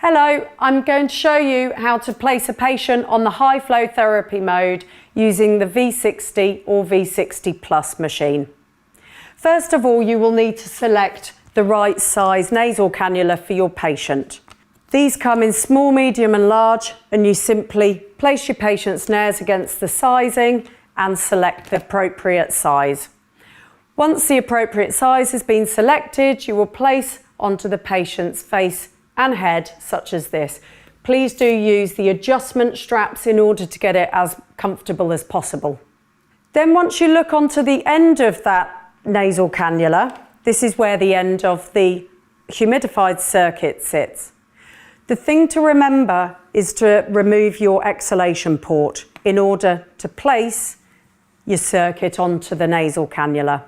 Hello, I'm going to show you how to place a patient on the high flow therapy mode using the V60 or V60Plus machine. First of all, you will need to select the right size nasal cannula for your patient. These come in small, medium and large, and you simply place your patient's nares against the sizing and select the appropriate size. Once the appropriate size has been selected, you will place onto the patient's face and head, such as this. Please do use the adjustment straps in order to get it as comfortable as possible. Then once you look onto the end of that nasal cannula, this is where the end of the humidified circuit sits. The thing to remember is to remove your exhalation port in order to place your circuit onto the nasal cannula.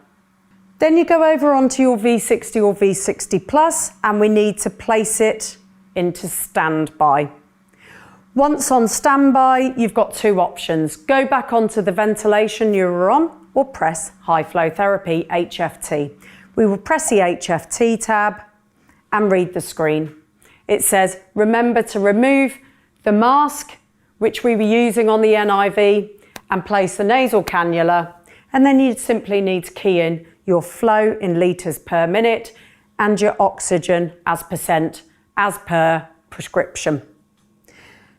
Then you go over onto your V60 or V60Plus and we need to place it into standby. Once on standby, you've got two options. Go back onto the ventilation you were on or press high flow therapy, HFT. We will press the HFT tab and read the screen. It says, remember to remove the mask, which we were using on the NIV, and place the nasal cannula. And then you simply need to key in your flow in litres per minute and your oxygen as percent as per prescription.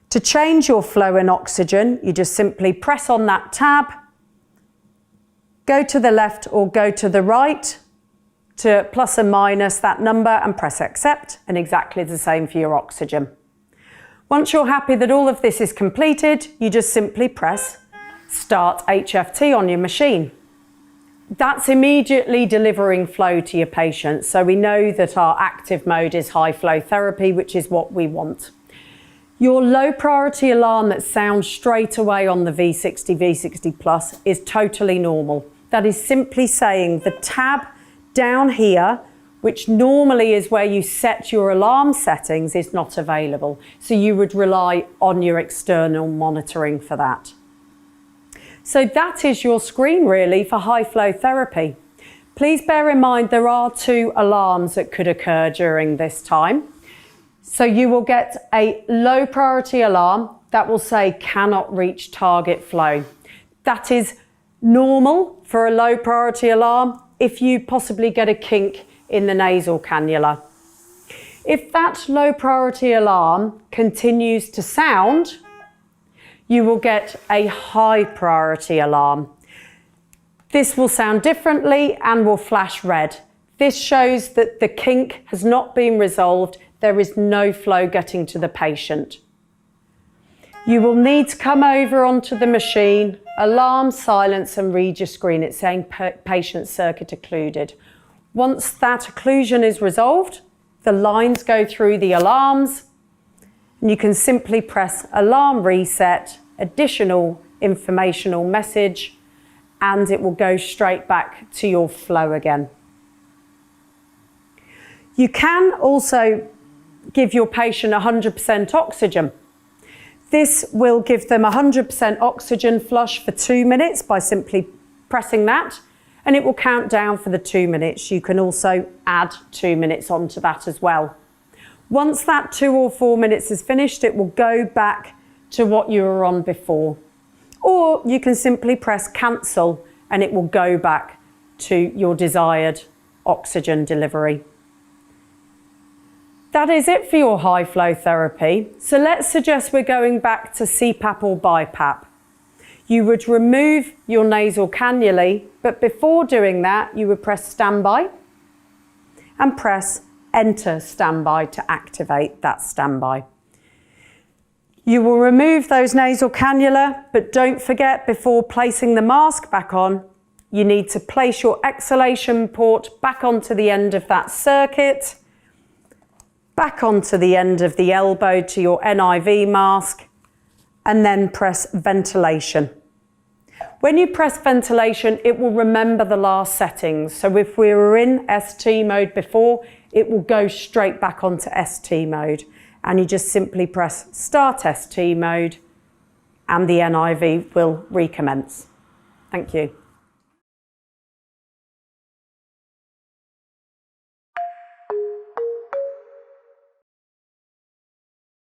To change your flow in oxygen, you just simply press on that tab, go to the left or go to the right to plus and minus that number and press accept, and exactly the same for your oxygen. Once you're happy that all of this is completed, you just simply press start HFT on your machine. That's immediately delivering flow to your patient. So we know that our active mode is high flow therapy, which is what we want. Your low priority alarm that sounds straight away on the V60, V60Plus is totally normal. That is simply saying the tab down here, which normally is where you set your alarm settings, is not available. So you would rely on your external monitoring for that. So that is your screen really for high flow therapy. Please bear in mind there are two alarms that could occur during this time. So you will get a low priority alarm that will say cannot reach target flow. That is normal for a low priority alarm if you possibly get a kink in the nasal cannula. If that low priority alarm continues to sound, you will get a high priority alarm. This will sound differently and will flash red. This shows that the kink has not been resolved. There is no flow getting to the patient. You will need to come over onto the machine, alarm, silence and read your screen. It's saying patient circuit occluded. Once that occlusion is resolved, the lines go through the alarms and you can simply press alarm reset, additional informational message, and it will go straight back to your flow again. You can also give your patient 100% oxygen. This will give them 100% oxygen flush for 2 minutes by simply pressing that, and it will count down for the 2 minutes. You can also add 2 minutes onto that as well. Once that 2 or 4 minutes is finished, it will go back to what you were on before. Or you can simply press cancel and it will go back to your desired oxygen delivery. That is it for your high flow therapy. So let's suggest we're going back to CPAP or BiPAP. You would remove your nasal cannula, but before doing that, you would press standby and press enter standby to activate that standby. You will remove those nasal cannula, but don't forget before placing the mask back on, you need to place your exhalation port back onto the end of that circuit, back onto the end of the elbow to your NIV mask, and then press ventilation. When you press ventilation, it will remember the last settings. So if we were in ST mode before, it will go straight back onto ST mode. And you just simply press start ST mode and the NIV will recommence. Thank you.